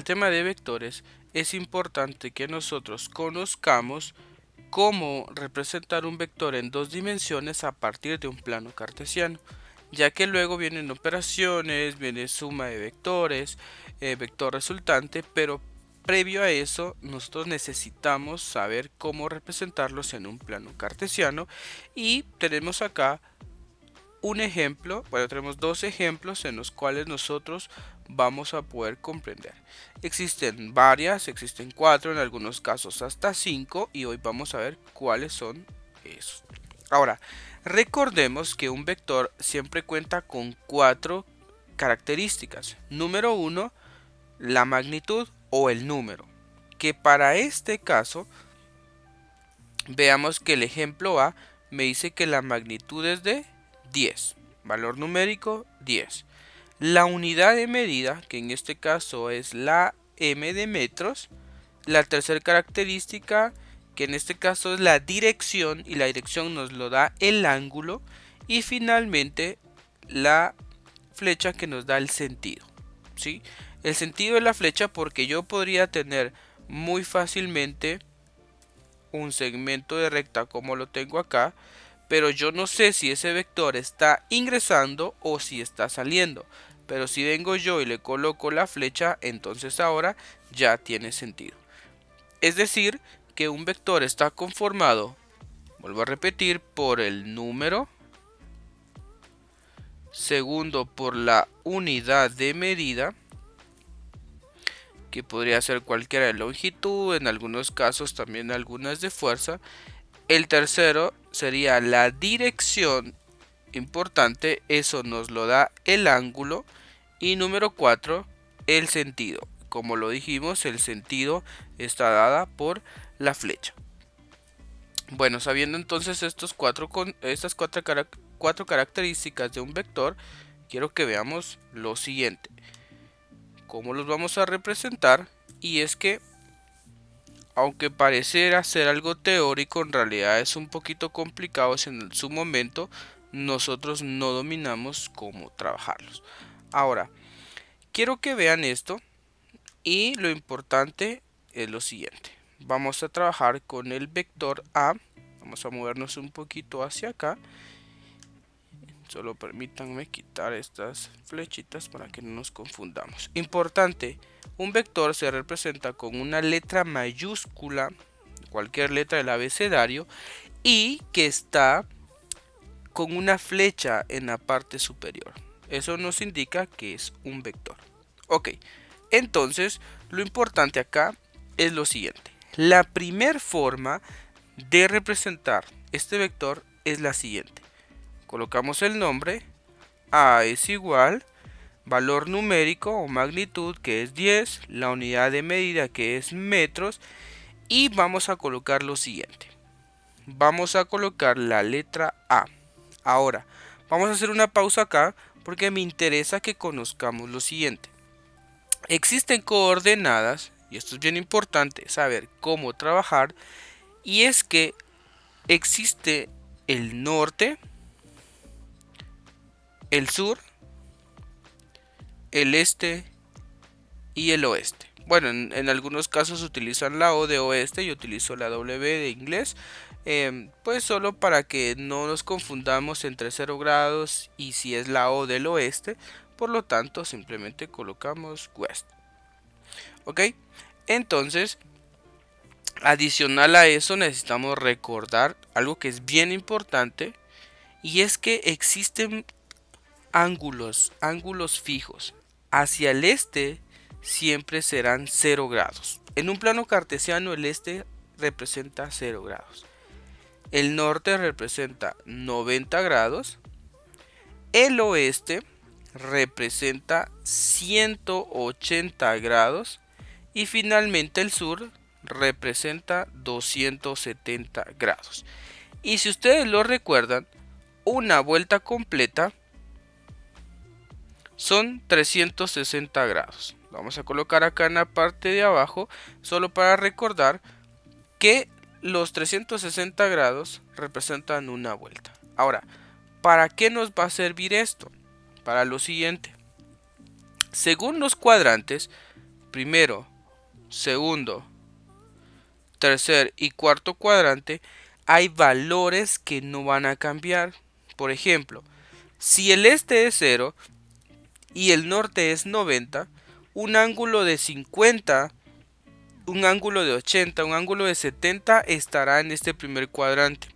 tema de vectores, es importante que nosotros conozcamos cómo representar un vector en dos dimensiones a partir de un plano cartesiano, ya que luego vienen operaciones, viene suma de vectores, vector resultante, pero previo a eso nosotros necesitamos saber cómo representarlos en un plano cartesiano y tenemos acá un ejemplo, bueno, tenemos dos ejemplos en los cuales nosotros vamos a poder comprender. Existen varias, existen cuatro, en algunos casos hasta cinco, y hoy vamos a ver cuáles son esos. Ahora, recordemos que un vector siempre cuenta con cuatro características. Número uno, la magnitud o el número, que para este caso, veamos que el ejemplo A me dice que la magnitud es de 10, valor numérico 10. La unidad de medida, que en este caso es la m de metros. La tercera característica, que en este caso es la dirección, y la dirección nos lo da el ángulo. Y finalmente la flecha, que nos da el sentido, ¿sí? El sentido de la flecha, porque yo podría tener muy fácilmente un segmento de recta como lo tengo acá, pero yo no sé si ese vector está ingresando o si está saliendo. Pero si vengo yo y le coloco la flecha, entonces ahora ya tiene sentido. Es decir, que un vector está conformado, vuelvo a repetir, por el número, segundo por la unidad de medida, que podría ser cualquiera de longitud, en algunos casos también algunas de fuerza. El tercero sería la dirección, importante, eso nos lo da el ángulo. Y número 4, el sentido. Como lo dijimos, el sentido está dada por la flecha. Bueno, sabiendo entonces estas cuatro características de un vector, quiero que veamos lo siguiente. ¿Cómo los vamos a representar? Y es que, aunque pareciera ser algo teórico, en realidad es un poquito complicado en su momento. Nosotros no dominamos cómo trabajarlos. Ahora, quiero que vean esto, y lo importante es lo siguiente. Vamos a trabajar con el vector A. Vamos a movernos un poquito hacia acá. Solo permítanme quitar estas flechitas para que no nos confundamos. Importante, un vector se representa con una letra mayúscula, cualquier letra del abecedario, y que está con una flecha en la parte superior. Eso nos indica que es un vector. Ok, entonces lo importante acá es lo siguiente. La primera forma de representar este vector es la siguiente. Colocamos el nombre, A es igual, valor numérico o magnitud, que es 10, la unidad de medida, que es metros, y vamos a colocar lo siguiente. Vamos a colocar la letra A. Ahora, vamos a hacer una pausa acá porque me interesa que conozcamos lo siguiente. Existen coordenadas, y esto es bien importante saber cómo trabajar, y es que existe el norte, el sur, el este y el oeste. Bueno, en algunos casos utilizan la O de oeste, y utilizo la W de inglés, pues solo para que no nos confundamos entre 0 grados y si es la O del oeste. Por lo tanto, simplemente colocamos west. Ok, entonces, adicional a eso, necesitamos recordar algo que es bien importante, y es que existen ángulos fijos. Hacia el este siempre serán 0 grados. En un plano cartesiano, el este representa 0 grados. El norte representa 90 grados. El oeste representa 180 grados. Y finalmente el sur representa 270 grados. Y si ustedes lo recuerdan, una vuelta completa son 360 grados. Vamos a colocar acá en la parte de abajo, solo para recordar que los 360 grados representan una vuelta. Ahora, ¿para qué nos va a servir esto? Para lo siguiente. Según los cuadrantes, primero, segundo, tercer y cuarto cuadrante, hay valores que no van a cambiar. Por ejemplo, si el este es 0 y el norte es 90, un ángulo de 50, un ángulo de 80, un ángulo de 70 estará en este primer cuadrante.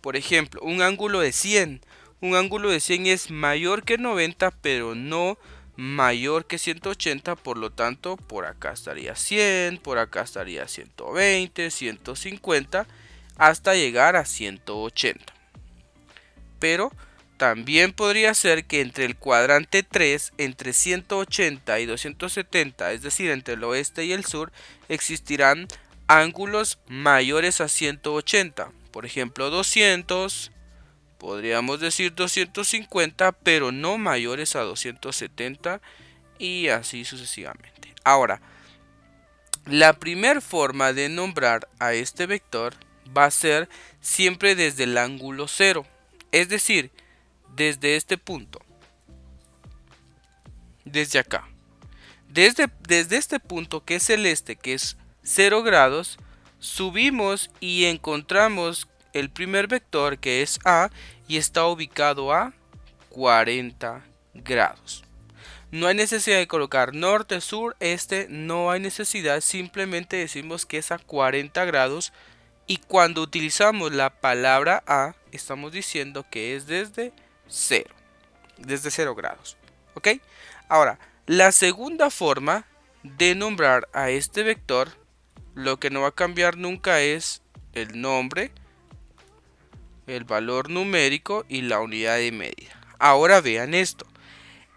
Por ejemplo, un ángulo de 100. Un ángulo de 100 es mayor que 90, pero no mayor que 180. Por lo tanto, por acá estaría 100, por acá estaría 120, 150, hasta llegar a 180. Pero también podría ser que entre el cuadrante 3, entre 180 y 270, es decir, entre el oeste y el sur, existirán ángulos mayores a 180. Por ejemplo, 200, podríamos decir 250, pero no mayores a 270 y así sucesivamente. Ahora, la primera forma de nombrar a este vector va a ser siempre desde el ángulo 0, es decir, desde este punto, desde acá. Desde este punto que es el este, que es 0 grados, subimos y encontramos el primer vector que es A y está ubicado a 40 grados. No hay necesidad de colocar norte, sur, este, no hay necesidad, simplemente decimos que es a 40 grados y cuando utilizamos la palabra A estamos diciendo que es desde 0, desde 0 grados. ¿Ok? Ahora, la segunda forma de nombrar a este vector, lo que no va a cambiar nunca es el nombre, el valor numérico y la unidad de medida. Ahora vean esto.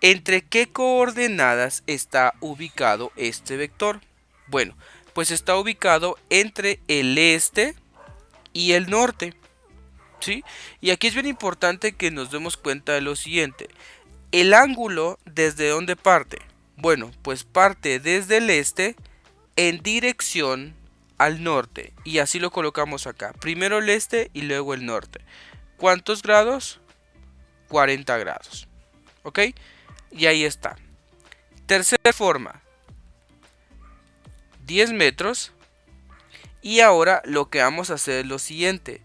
¿Entre qué coordenadas está ubicado este vector? Bueno, pues está ubicado entre el este y el norte. ¿Sí? Y aquí es bien importante que nos demos cuenta de lo siguiente. ¿El ángulo desde dónde parte? Bueno, pues parte desde el este en dirección al norte. Y así lo colocamos acá. Primero el este y luego el norte. ¿Cuántos grados? 40 grados. ¿Ok? Y ahí está. Tercera forma. 10 metros. Y ahora lo que vamos a hacer es lo siguiente.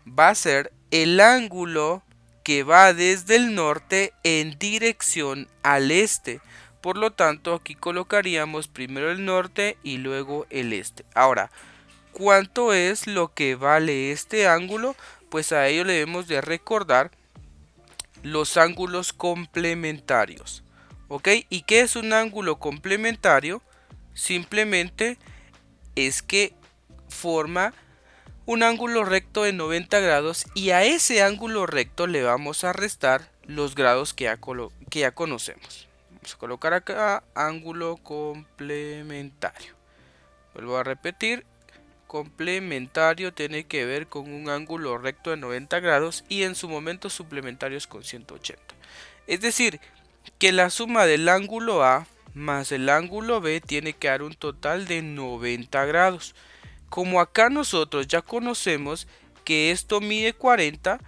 Va a ser el ángulo que va desde el norte en dirección al este. Por lo tanto, aquí colocaríamos primero el norte y luego el este. Ahora, ¿cuánto es lo que vale este ángulo? Pues a ello le debemos de recordar los ángulos complementarios. ¿Ok? ¿Y qué es un ángulo complementario? Simplemente es que forma un ángulo recto de 90 grados y a ese ángulo recto le vamos a restar los grados que ya conocemos. Vamos a colocar acá ángulo complementario. Vuelvo a repetir, complementario tiene que ver con un ángulo recto de 90 grados y en su momento suplementarios con 180. Es decir, que la suma del ángulo A más el ángulo B tiene que dar un total de 90 grados. Como acá nosotros ya conocemos que esto mide 40,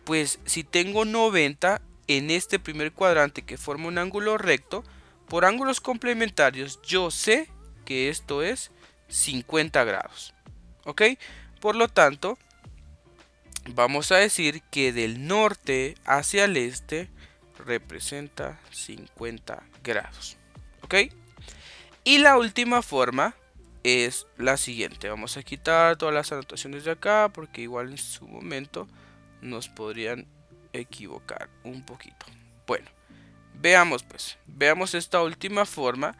pues si tengo 90 en este primer cuadrante que forma un ángulo recto, por ángulos complementarios yo sé que esto es 50 grados. ¿Ok? Por lo tanto, vamos a decir que del norte hacia el este representa 50 grados. ¿Ok? Y la última forma es la siguiente. Vamos a quitar todas las anotaciones de acá porque igual en su momento nos podrían equivocar un poquito. Bueno, veamos esta última forma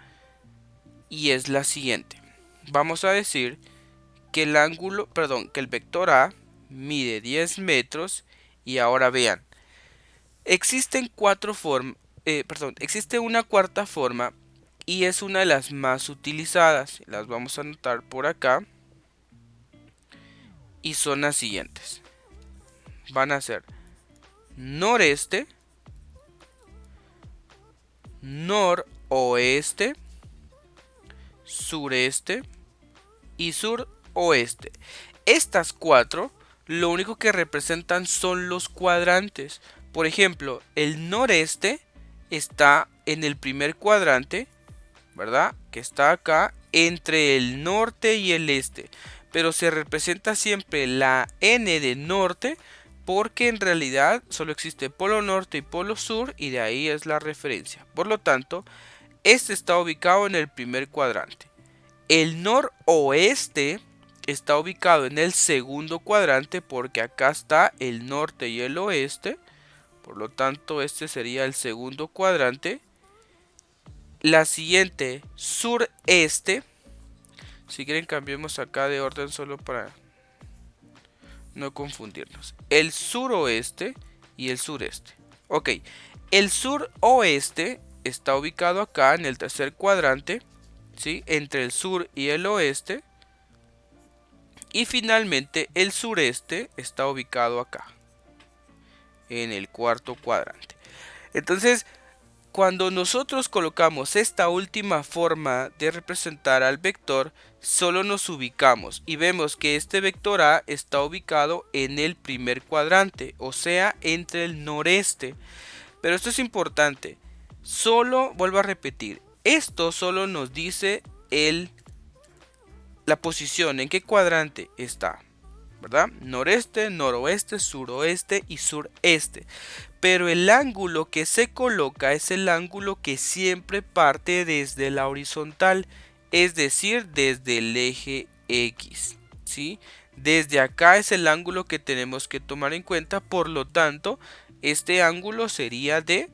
y es la siguiente. Vamos a decir que que el vector A mide 10 metros y ahora vean, existe una cuarta forma y es una de las más utilizadas. Las vamos a anotar por acá y son las siguientes. Van a ser noreste, noroeste, sureste y suroeste. Estas cuatro lo único que representan son los cuadrantes. Por ejemplo, el noreste está en el primer cuadrante. ¿verdad? Que está acá entre el norte y el este. Pero se representa siempre la N de norte porque en realidad solo existe polo norte y polo sur y de ahí es la referencia. Por lo tanto, este está ubicado en el primer cuadrante. El noroeste está ubicado en el segundo cuadrante porque acá está el norte y el oeste. Por lo tanto, este sería el segundo cuadrante. La siguiente, sureste. Si quieren cambiemos acá de orden solo para no confundirnos. El suroeste y el sureste. Ok, el suroeste está ubicado acá en el tercer cuadrante, ¿sí? Entre el sur y el oeste. Y finalmente el sureste está ubicado acá, en el cuarto cuadrante. Entonces, cuando nosotros colocamos esta última forma de representar al vector, solo nos ubicamos y vemos que este vector A está ubicado en el primer cuadrante, o sea, entre el noreste. Pero esto es importante. Solo, vuelvo a repetir, esto solo nos dice la posición, en qué cuadrante está, ¿verdad? Noreste, noroeste, suroeste y sureste. Pero el ángulo que se coloca es el ángulo que siempre parte desde la horizontal, es decir, desde el eje X, ¿sí? Desde acá es el ángulo que tenemos que tomar en cuenta, por lo tanto, este ángulo sería de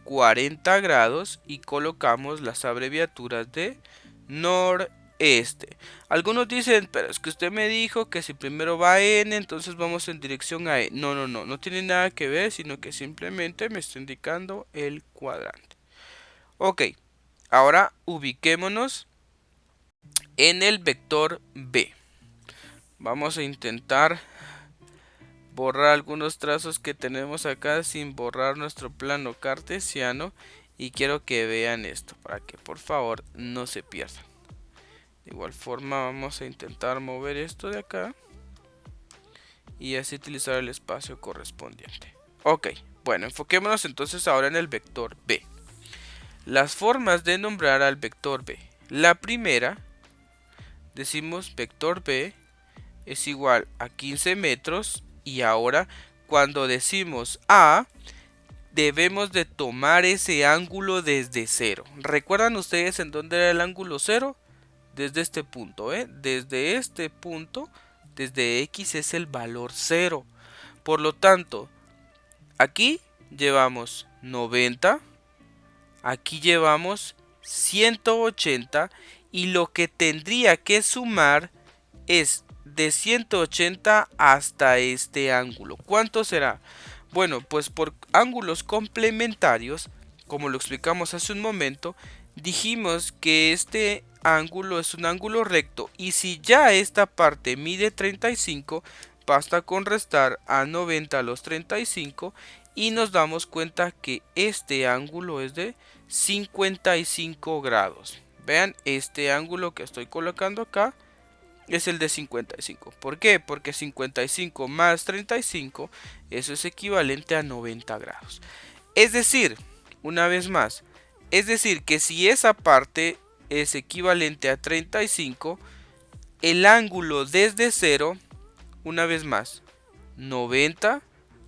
40 grados y colocamos las abreviaturas de noreste. Algunos dicen, pero es que usted me dijo que si primero va a N, entonces vamos en dirección a E. No tiene nada que ver, sino que simplemente me está indicando el cuadrante. Ok, ahora ubiquémonos en el vector B. Vamos a intentar borrar algunos trazos que tenemos acá sin borrar nuestro plano cartesiano. Y quiero que vean esto para que por favor no se pierdan. De igual forma vamos a intentar mover esto de acá y así utilizar el espacio correspondiente. Ok, bueno, enfoquémonos entonces ahora en el vector B. Las formas de nombrar al vector B. La primera, decimos vector B es igual a 15 metros y ahora cuando decimos A, debemos de tomar ese ángulo desde cero. ¿Recuerdan ustedes en dónde era el ángulo cero? Desde este punto, desde este punto, desde X es el valor 0. Por lo tanto, aquí llevamos 90, aquí llevamos 180 y lo que tendría que sumar es de 180 hasta este ángulo. ¿Cuánto será? Bueno, pues por ángulos complementarios, como lo explicamos hace un momento, dijimos que este ángulo es un ángulo recto y si ya esta parte mide 35, basta con restar a 90 los 35 y nos damos cuenta que este ángulo es de 55 grados. Vean, este ángulo que estoy colocando acá es el de 55. ¿Por qué? Porque 55 más 35, eso es equivalente a 90 grados. Es decir, una vez más, es decir que si esa parte es equivalente a 35, el ángulo desde 0, una vez más, 90,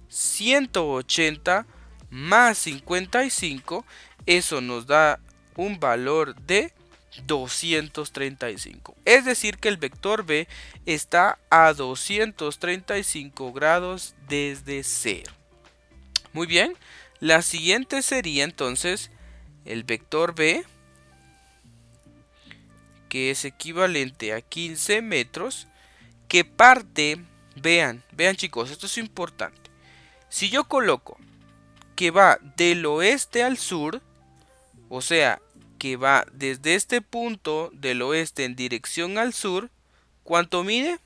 180 más 55, eso nos da un valor de 235. Es decir que el vector B está a 235 grados desde 0. Muy bien, la siguiente sería entonces el vector B, que es equivalente a 15 metros, que parte, vean chicos, esto es importante. Si yo coloco que va del oeste al sur, o sea, que va desde este punto del oeste en dirección al sur, ¿cuánto mide?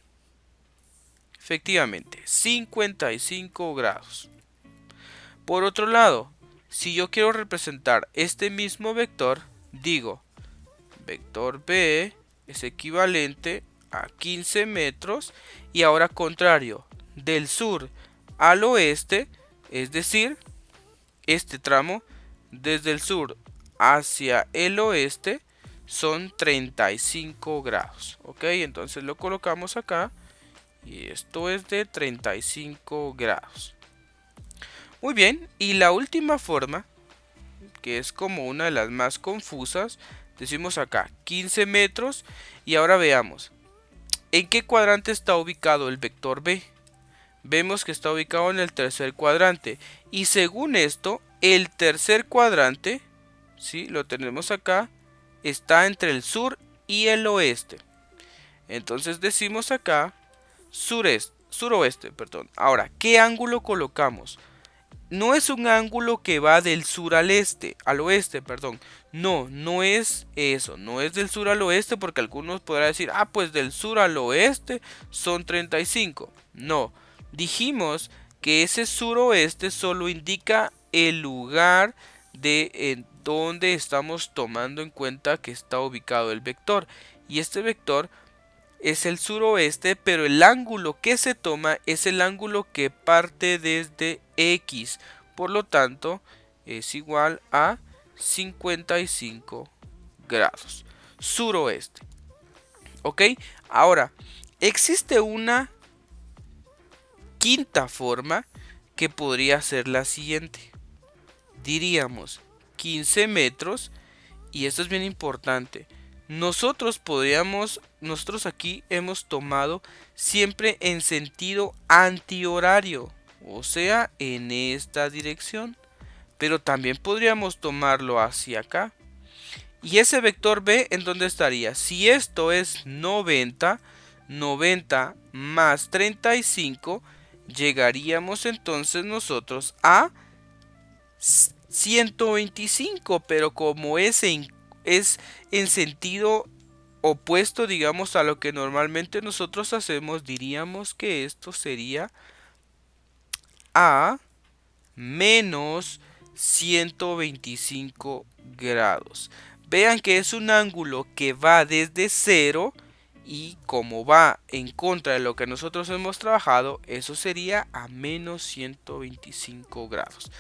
Efectivamente, 55 grados. Por otro lado, si yo quiero representar este mismo vector, digo, vector B es equivalente a 15 metros y ahora contrario, del sur al oeste, es decir, este tramo desde el sur hacia el oeste, son 35 grados. Ok, entonces lo colocamos acá y esto es de 35 grados. Muy bien, y la última forma, que es como una de las más confusas, decimos acá 15 metros y ahora veamos en qué cuadrante está ubicado el vector B. Vemos que está ubicado en el tercer cuadrante y según esto el tercer cuadrante, ¿sí? Lo tenemos acá, está entre el sur y el oeste. Entonces decimos acá suroeste, perdón. Ahora, ¿qué ángulo colocamos? No es un ángulo que va del sur al oeste, perdón. No, no es eso, no es del sur al oeste porque algunos podrán decir, ah, pues del sur al oeste son 35. No, dijimos que ese suroeste solo indica el lugar de en donde estamos tomando en cuenta que está ubicado el vector. Y este vector es el suroeste, pero el ángulo que se toma es el ángulo que parte desde X. Por lo tanto, es igual a 55 grados. Suroeste. ¿Ok? Ahora, existe una quinta forma que podría ser la siguiente. Diríamos 15 metros, y esto es bien importante. Nosotros aquí hemos tomado siempre en sentido antihorario, o sea, en esta dirección. Pero también podríamos tomarlo hacia acá. ¿Y ese vector B en dónde estaría? Si esto es 90, 90 más 35, llegaríamos entonces nosotros a 125, pero como es en sentido opuesto, digamos, a lo que normalmente nosotros hacemos, diríamos que esto sería a menos 125 grados. Vean que es un ángulo que va desde 0 y como va en contra de lo que nosotros hemos trabajado, eso sería a menos 125 grados.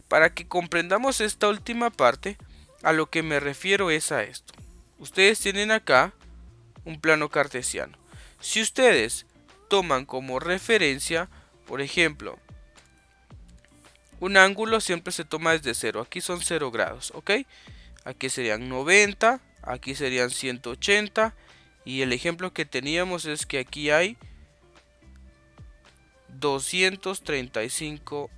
Para que comprendamos esta última parte, a lo que me refiero es a esto. Ustedes tienen acá un plano cartesiano. Si ustedes toman como referencia, por ejemplo, un ángulo siempre se toma desde 0. Aquí son 0 grados, ¿ok? Aquí serían 90, aquí serían 180. Y el ejemplo que teníamos es que aquí hay 235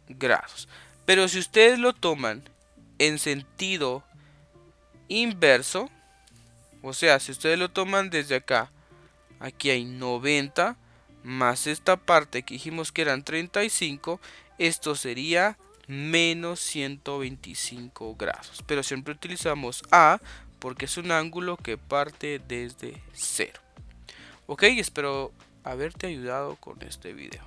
grados. Pero si ustedes lo toman en sentido inverso, o sea, si ustedes lo toman desde acá, aquí hay 90 más esta parte que dijimos que eran 35, esto sería menos 125 grados. Pero siempre utilizamos A porque es un ángulo que parte desde 0. Ok, espero haberte ayudado con este video.